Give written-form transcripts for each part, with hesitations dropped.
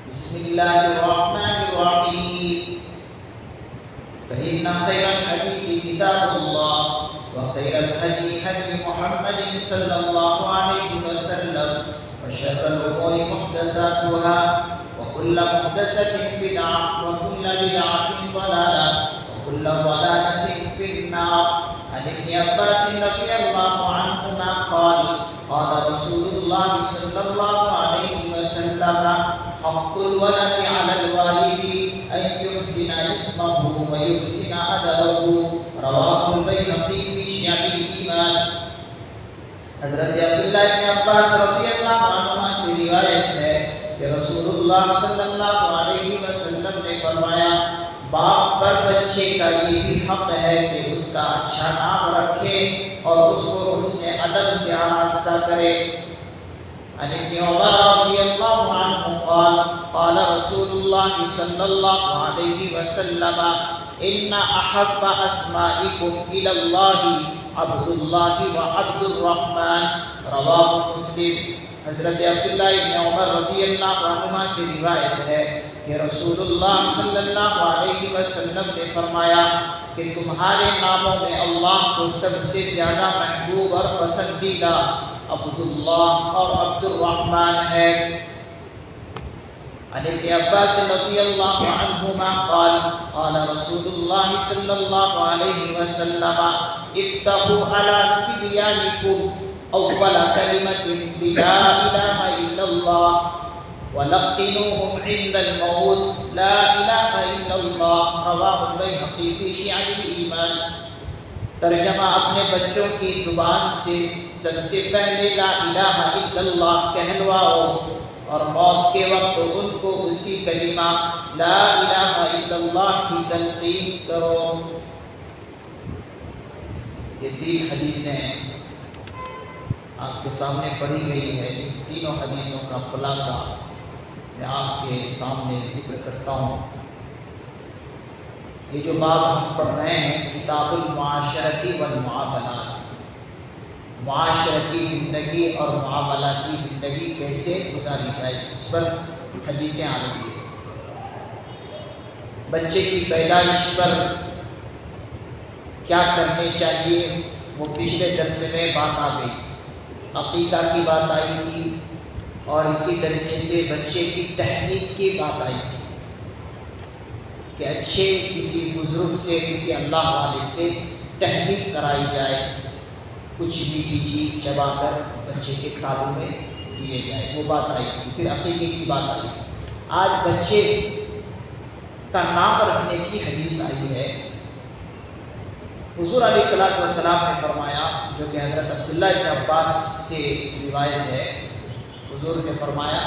بسم الله الرحمن الرحيم فإن خير الحديث كتاب الله وخير الهدي هدي محمد صلى الله عليه وسلم وشر الأمور محدثاتها وكل محدثة بدعة وكل بدعة ضلالة وكل ضلالة في النار. عن ابن عباس رضي الله عنهما قال قال رسول الله صلى الله عليه وسلم حق الولد على الوالد أن يحسن اسمه ويحسن أدبه. رواه البيهقي في شعب الإيمان. حضرت عبداللہ ابن عباس رضی اللہ عنہما سے روایت ہے کہ رسول اللہ صلی اللہ علیہ وسلم نے فرمایا باپ پر بچے کا یہ بھی حق ہے کہ اس کا اچھا نام رکھے اور اس کو حسن ادب سے آراستہ کرے. عن ابن عمر رضی اللہ عنہ قال قال رسول اللہ صلی اللہ علیہ وسلم ان احب اسمائکم الی اللہ عبد اللہ و عبد الرحمن. رواہ مسلم. حضرت عبداللہ ابن عمر رضی اللہ عنہما سے روایت ہے کہ رسول اللہ صلی اللہ علیہ وسلم نے فرمایا کہ تمہارے ناموں میں اللہ کو سب سے زیادہ محبوب اور پسندیدہ عبداللہ اور عبد الرحمن ہے. عن ابن عباس رضی اللہ عنہما قال قال رسول اللہ صلی اللہ علیہ وسلم افتحوا على صبيانكم اول كلمة بلا اله الا الله ولقنوهم عند الموت لا اله الا الله. رواه البيهقي في شعب الايمان. ترجمہ اپنے بچوں کی زبان سے سب سے پہلے لا الہ الا اللہ کہلواؤ اور موت کے وقت ان کو اسی کلمہ لا الہ الا اللہ کی تلقین کرو. یہ 3 حدیثیں آپ کے سامنے پڑھی گئی ہے. ان تینوں حدیثوں کا خلاصہ میں آپ کے سامنے ذکر کرتا ہوں. یہ جو باب ہم پڑھ رہے ہیں کتاب المعاشرتی والمعاملات، معاشرتی زندگی اور معاملاتی زندگی کیسے گزاری جائے اس پر حدیثیں آ رہی ہیں. بچے کی پیدائش پر کیا کرنے چاہیے وہ پچھلے درس میں بات آ گئی. عقیقہ کی بات آئی تھی اور اسی طریقے سے بچے کی تحقیق کی بات آئی تھی کہ اچھے کسی بزرگ سے کسی اللہ والے سے تحقیق کرائی جائے، کچھ میٹھی چیز چبا کر بچے کے قابو میں دیے جائے، وہ بات آئی تھی. پھر عقیقے کی بات آئی تھی. آج بچے کا نام رکھنے کی حدیث آئی ہے. حضور علیہ السلام نے فرمایا، جو کہ حضرت عبداللہ ابن عباس سے روایت ہے، حضور نے فرمایا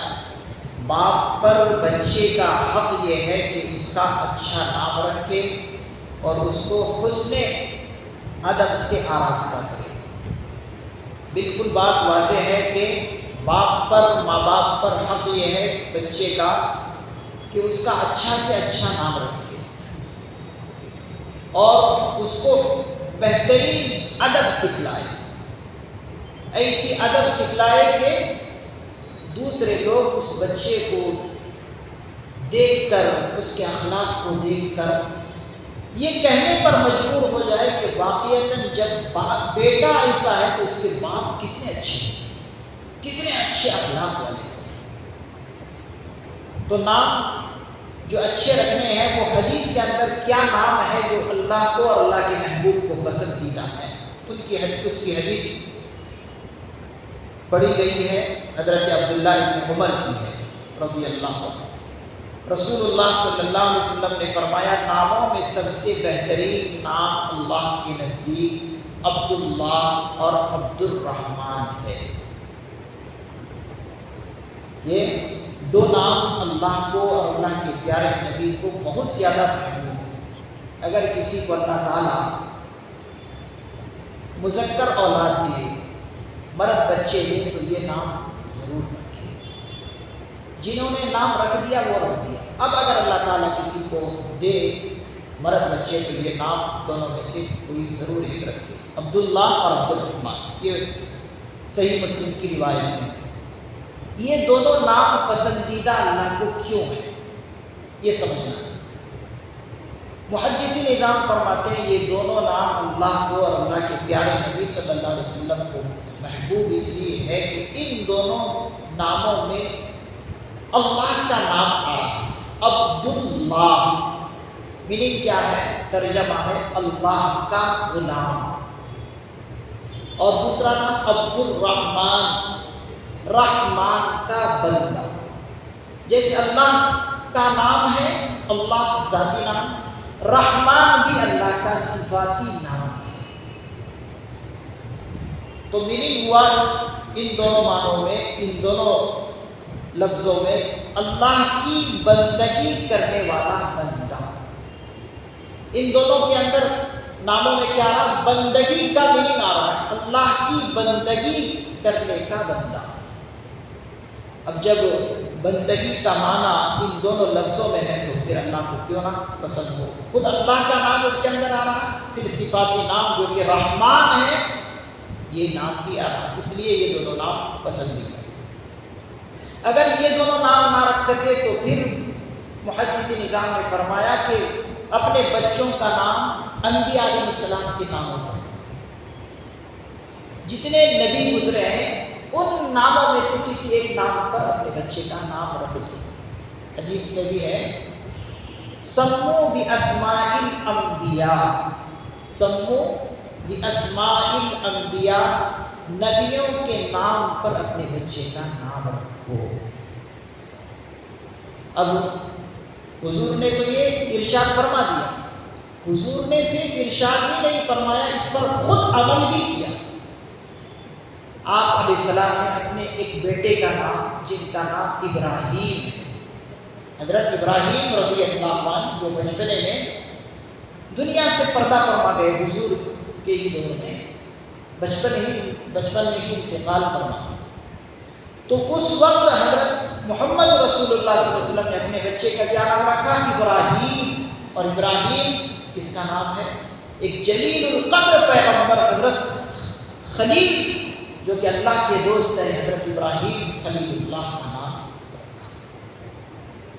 باپ پر بچے کا حق یہ ہے کہ اس کا اچھا نام رکھے اور اس کو حسن ادب سے آراستہ کرے. بالکل بات واضح ہے کہ باپ پر ماں باپ پر حق یہ ہے بچے کا کہ اس کا اچھا سے اچھا نام رکھے اور اس کو بہترین ادب سکھلائے، ایسی ادب سکھلائے کہ دوسرے لوگ اس بچے کو دیکھ کر، اس کے اخلاق کو دیکھ کر یہ کہنے پر مجبور ہو جائے کہ واقعتاً جب بیٹا ایسا ہے تو اس کے باپ کتنے اچھے اخلاق والے. تو نام جو اچھے رکھنے ہیں وہ حدیث کے اندر کیا نام ہے جو اللہ کو اور اللہ کے محبوب کو پسندیدہ ہے، اس کی حدیث پڑھی گئی ہے. حضرت عبداللہ ابن عمر کی ہے رضی اللہ عنہ. رسول اللہ صلی اللہ علیہ وسلم نے فرمایا ناموں میں سب سے بہترین نام اللہ کے نزدیک عبداللہ اور عبد الرحمن ہے. یہ 2 نام اللہ کو اور اللہ کے پیارے نبی کو بہت زیادہ محبوب ہے. اگر کسی کو اللہ تعالیٰ مذکر اولاد دے، مرد بچے دے تو یہ نام ضرور رکھے. جنہوں نے نام رکھ دیا وہ رکھ دیا. اب اگر اللہ تعالیٰ کسی کو دے مرد بچے تو یہ نام دونوں میں سے کوئی ضرور ایک رکھے، عبداللہ اور عبد الرحمن. یہ صحیح مسلم کی روایت میں یہ دونوں نام پسندیدہ اللہ کو کیوں ہیں، یہ سمجھنا۔ محدثین نظام فرماتے ہیں یہ دونوں نام اللہ کو اور اللہ کے پیارے نبی صلی اللہ علیہ وسلم کو محبوب اس لیے ہے کہ ان دونوں ناموں میں اللہ کا نام آ رہا ہے۔ عبداللہ میننگ کیا ہے؟ ترجمہ ہے اللہ کا غلام، اور دوسرا نام عبد الرحمن، رحمان کا بندہ۔ جیسے اللہ کا نام ہے اللہ ذاتی نام، رحمان بھی اللہ کا صفاتی نام ہے۔ تو میننگ ہوا ان دونوں معنوں میں، ان دونوں لفظوں میں اللہ کی بندگی کرنے والا بندہ۔ ان دونوں کے اندر ناموں میں کیا رہا؟ بندگی کا میننگ آ رہا ہے، اللہ کی بندگی کرنے کا بندہ۔ اب جب بندگی کا معنی ان دونوں لفظوں میں ہے تو پھر اللہ کو کیوں نہ پسند ہو؟ خود اللہ کا نام اس کے اندر آ رہا ہے، پھر صفاتی نام جو کہ رحمان ہے یہ نام بھی آ رہا ہے، اس لیے یہ دونوں نام پسندیدہ۔ اگر یہ دونوں نام نہ رکھ سکے تو پھر محدث نظام نے فرمایا کہ اپنے بچوں کا نام انبیاء علیہ السلام کے ناموں پر، جتنے نبی گزرے ہیں ان ناموں میں سے کسی ایک نام پر اپنے بچے کا نام رکھ دو۔ حدیث میں بھی ہے سمو باسماء الانبیاء، سمو باسماء الانبیاء، نبیوں کے نام پر اپنے بچے کا نام رکھو۔ اب حضور نے تو یہ ارشاد فرما دیا، حضور نے صرف ارشاد ہی نہیں فرمایا، اس پر خود عمل بھی کیا۔ آپ علیہ السلام نے اپنے ایک بیٹے کا نام، جن کا نام ابراہیم ہے، حضرت ابراہیم رضی اللہ عنہ جو بچپنے میں دنیا سے پردہ فرما گئے، حضور کے ہی دور میں بچپن میں ہی انتقال فرما گئے، تو اس وقت حضرت محمد رسول اللہ صلی اللہ علیہ وسلم نے اپنے بچے کا کیا نام رکھا؟ ابراہیم۔ اور ابراہیم کس کا نام ہے؟ ایک جلیل القدر پیغمبر حضرت خلیل جو کہ اللہ کے دوست ہے، حضرت ابراہیم خلیل اللہ کا نام رکھا۔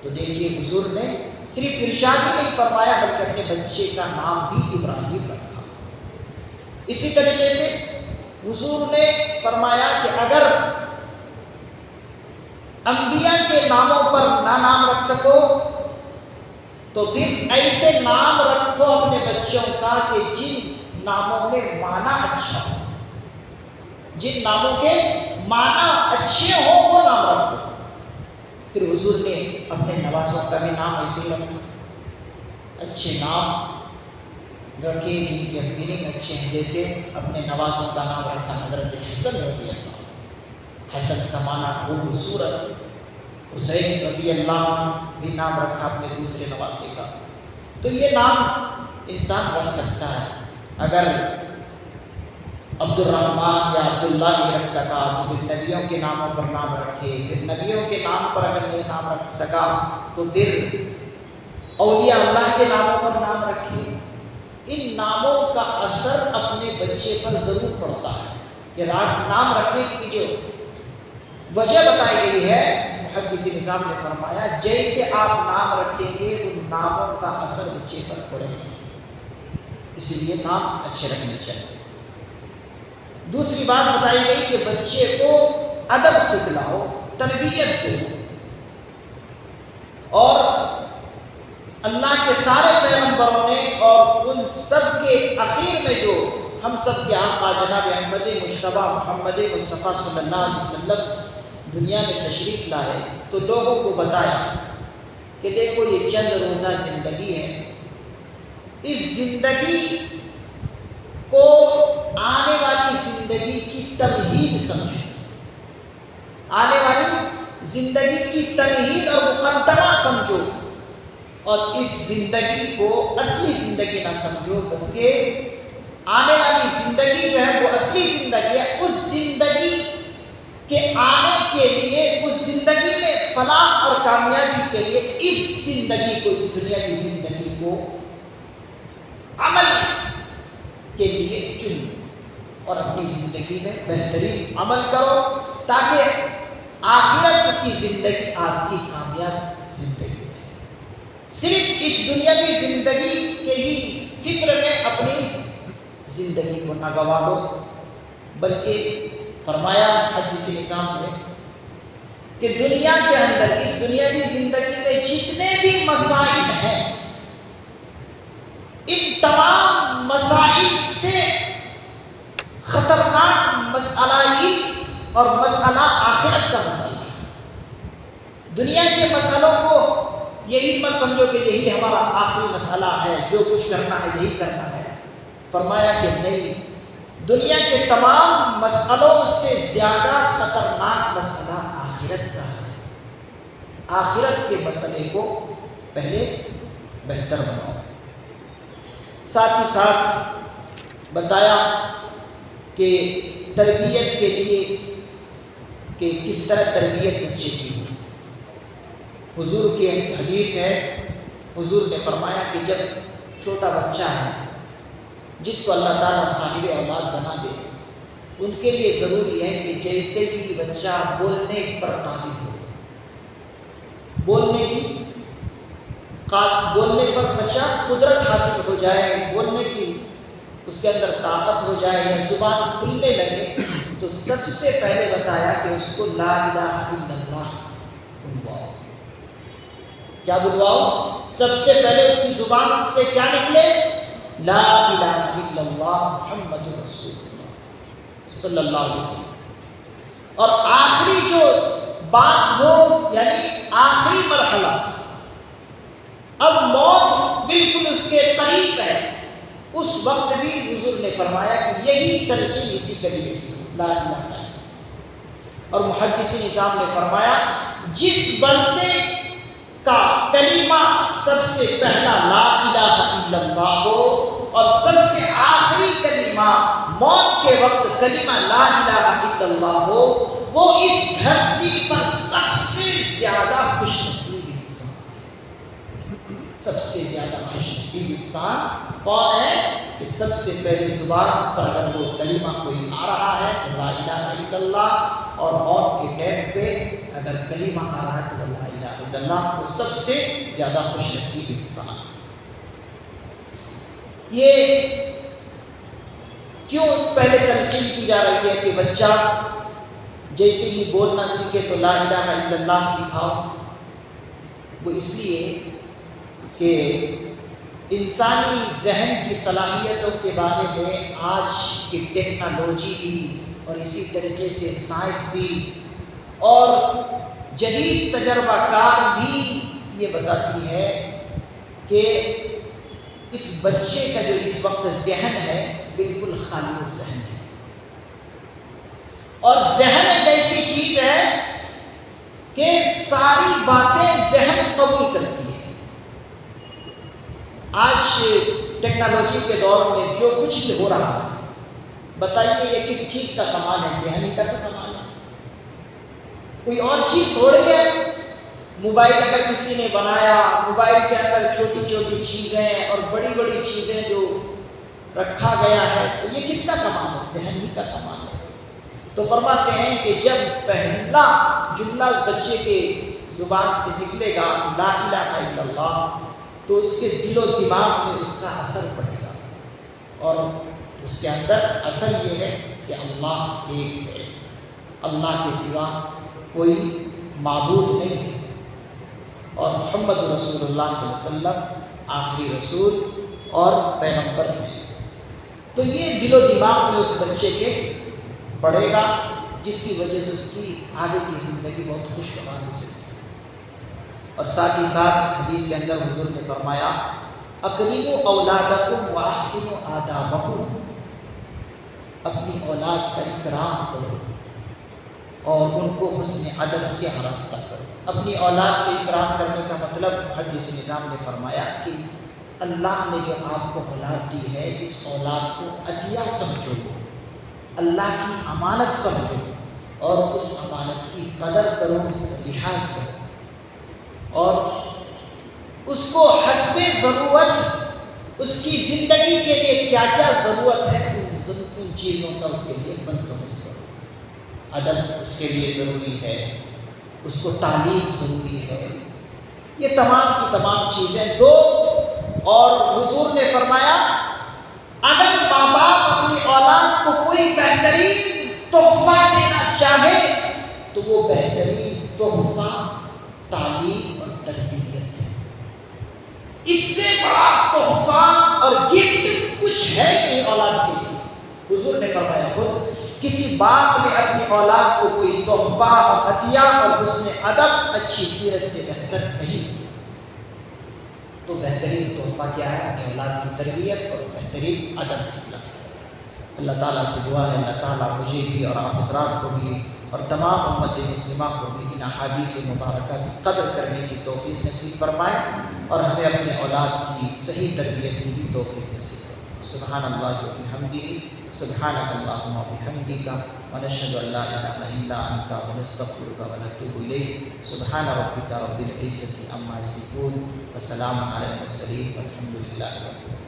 تو دیکھیے حضور نے صرف ارشاد ہی نہیں فرمایا بلکہ اپنے بچے کا نام بھی ابراہیم رکھا۔ اسی طریقے سے حضور نے فرمایا کہ اگر انبیاء کے ناموں پر نہ نام رکھ سکو تو پھر ایسے نام رکھو اپنے بچوں کا کہ جن ناموں میں معنی اچھا ہو، جن ناموں کے معنی اچھے ہوں وہ نام رکھو۔ پھر حضور نے اپنے نوازوں کا بھی نام ایسے ہی رکھا، اچھے نام رکھے جن کے میننگ اچھے ہیں، جیسے اپنے نوازوں کا نام رکھا حضرت حسن رضی اللہ، حسن کا معنی خوبصورت، حسین رضی اللہ عنہ بھی نام رکھا اپنے دوسرے نواسے کا۔ تو یہ نام انسان رکھ سکتا ہے، اگر عبد الرحمن یا عبداللہ نہیں رکھ سکا تو پھر نبیوں کے ناموں پر نام رکھے، پھر نبیوں کے نام پر اگر نہیں نام رکھ سکا تو پھر اولیاء اللہ کے ناموں پر نام رکھے۔ ان ناموں کا اثر اپنے بچے پر ضرور پڑتا ہے۔ یہ نام رکھنے کی جو وجہ بتائی گئی ہے، محدث نظام نے فرمایا جیسے آپ نام رکھیں گے ان ناموں کا اثر بچے پر پڑے گا، اس لیے نام اچھے رکھنے چاہیے۔ دوسری بات بتائی گئی کہ بچے کو ادب سکھلاؤ، تربیت دو، اور اللہ کے سارے پیغمبروں نے اور ان سب کے اخیر میں جو ہم سب کے آقا جناب احمد مجتبیٰ محمد مصطفیٰ صلی اللہ علیہ وسلم دنیا میں تشریف لائے تو لوگوں کو بتایا کہ دیکھو یہ چند روزہ زندگی ہے، اس زندگی کو آنے والی زندگی کی تمہید سمجھو، آنے والی زندگی کی تمہید اور مقدمہ سمجھو، اور اس زندگی کو اصلی زندگی نہ سمجھو بلکہ آنے والی زندگی جو ہے وہ اصلی زندگی ہے۔ اس زندگی کے آنے کے لیے، اس زندگی میں فلاح اور کامیابی کے لیے اس زندگی کو، اس دنیا کی زندگی کو عمل کے لیے چنو اور اپنی زندگی میں بہترین عمل کرو تاکہ آخرت کی زندگی آپ کی کامیاب زندگی ہے۔ صرف اس دنیاوی زندگی کے ہی فکر میں اپنی زندگی کو نہ گوا دو، بلکہ فرمایا حدیث نظام میں کہ دنیا کے اندر اس دنیاوی زندگی میں جتنے بھی مسائل ہیں، ان تمام مسائل سے خطرناک مسئلہ یہ اور مسئلہ آخرت کا مسئلہ ہے۔ دنیا کے مسئلوں کو یہی مت سمجھو کہ یہی ہمارا آخری مسئلہ ہے، جو کچھ کرنا ہے یہی کرنا ہے۔ فرمایا کہ نہیں، دنیا کے تمام مسئلوں سے زیادہ خطرناک مسئلہ آخرت کا ہے۔ آخرت کے مسئلے کو پہلے بہتر بناؤ۔ ساتھ ہی ساتھ بتایا کہ تربیت کے لیے کہ کس طرح تربیت بچے کی ہو۔ حضور کی حدیث ہے، حضور نے فرمایا کہ جب چھوٹا بچہ ہے جس کو اللہ تعالیٰ صاحب اولاد بنا دے، ان کے لیے ضروری ہے کہ جیسے بھی بچہ بولنے پر قادر ہو، بولنے پر بچہ قدرت حاصل ہو جائے، بولنے کی اس کے اندر طاقت ہو جائے یا زبان کھلنے لگے، تو سب سے پہلے بتایا کہ اس کو لا الہ الا اللہ بلواؤ۔ کیا بلواؤ؟ سب سے پہلے اس کی زبان سے کیا نکلے؟ لا الہ الا اللہ محمد رسول اللہ صلی اللہ علیہ وسلم۔ اور آخری جو بات ہو، یعنی آخری مرحلہ، اب موت بالکل اس کے قریب ہے، اس وقت بھی حضور نے فرمایا کہ یہی تلقین اسی کے لیے لا الہ الا اللہ۔ اور محدث نظام نے فرمایا جس بندے کا کلمہ سب سے پہلا لا الہ الا اللہ ہو اور سب سے آخری کلمہ موت کے وقت کلمہ لا الہ الا اللہ ہو، وہ اس دھرتی پر سب سے زیادہ خوش نصیب انسان، سب سے زیادہ خوش نصیب انسان کون ہے؟ کہ سب سے پہلی زبان پر اگر وہ کلمہ کوئی آ رہا ہے تو لا الہ الا اللہ، اور موت کے ٹائم پہ اگر کلمہ آ رہا ہے تو لا الہ الا اللہ، تو سب سے زیادہ خوش نصیب انسان۔ یہ کیوں پہلے تلقین کی جا رہی ہے کہ بچہ جیسے ہی بولنا سیکھے تو لا الہ الا اللہ سکھاؤ؟ وہ اس لیے کہ انسانی ذہن کی صلاحیتوں کے بارے میں آج کی ٹیکنالوجی بھی اور اسی طریقے سے سائنس بھی اور جدید تجربہ کار بھی یہ بتاتی ہے کہ اس بچے کا جو اس وقت ذہن ہے بالکل خالی ذہن ہے، اور ذہن ایک ایسی چیز ہے کہ ساری باتیں ذہن قبول کرتی ہے۔ آج ٹیکنالوجی کے دور میں جو کچھ ہو رہا ہے، بتائیے یہ کس چیز کا کمال ہے؟ ذہنی کا تو کمال ہے، کوئی اور چیز تھوڑی ہے۔ موبائل اگر کسی نے بنایا، موبائل کے اندر چھوٹی چھوٹی چیزیں اور بڑی بڑی چیزیں جو رکھا گیا ہے، تو یہ کس کا کمال ہے؟ ذہنی کا کمال ہے۔ تو فرماتے ہیں کہ جب پہلا جملہ بچے کے زبان سے نکلے گا لا الہ الا اللہ، تو اس کے دل و دماغ میں اس کا اثر پڑے گا، اور اس کے اندر اثر یہ ہے کہ اللہ ایک ہے، اللہ کے سوا کوئی معبود نہیں ہے، اور محمد رسول اللہ صلی اللہ علیہ وسلم آخری رسول اور پیغمبر ہیں۔ تو یہ دل و دماغ میں اس بچے کے پڑے گا، جس کی وجہ سے اس کی آگے کی زندگی بہت خوشگوار ہو سکتی ہے۔ اور ساتھ ہی ساتھ حدیث کے اندر حضور نے فرمایا اکرموا اولادکم واحسنوا آدابہم، اپنی اولاد کا اکرام کرو اور ان کو حسن ادب سے آراستہ کرو۔ اپنی اولاد کا اکرام کرنے کا مطلب حدیث نظام نے فرمایا کہ اللہ نے جو آپ کو اولاد دی ہے، اس اولاد کو عطیہ سمجھو، اللہ کی امانت سمجھو، اور اس امانت کی قدر کرو، اس کا لحاظ کرو، اور اس کو حسب ضرورت اس کی زندگی کے لیے کیا کیا ضرورت ہے ان چیزوں کا اس کے لیے بندوبست کرو۔ ادب اس کے لیے ضروری ہے، اس کو تعلیم ضروری ہے، یہ تمام کی تمام چیزیں دو۔ اور حضور نے فرمایا اگر ماں باپ اپنی اولاد کو کوئی بہترین تحفہ دینا چاہے تو وہ بہترین تحفہ تعلیم اور تربیت ہے۔ اس سے بڑا تحفہ اور گفٹ کچھ ہے نہیں اولاد کے لیے۔ حضور نے فرمایا خود کسی باپ نے اپنی اولاد کو کوئی تحفہ اور عطیہ اور حسن ادب اچھی سیرت سے بہتر نہیں دیا، تو بہترین تحفہ کیا ہے؟ اپنی اولاد کی تربیت اور بہترین ادب سیکھنا۔ اللہ تعالیٰ سے دعا ہے اللہ تعالیٰ مجھے بھی اور آپ حضرات کو بھی اور تمام امت مسلمہ کو بھی ان احادیث مبارکہ کی قدر کرنے کی توفیق نصیب فرمائے اور ہمیں اپنے اولاد کی صحیح تربیت کی بھی توفیق نصیب فرمائے۔ سبحان اللہ و بحمدہ، سبحانک اللہم و بحمدک، ونشہد ان لا الہ الا انت، ونستغفرک ونتوب الیک۔ سبحان ربک رب العزۃ عما یصفون، وسلام علی المرسلین، والحمد للہ رب العالمین۔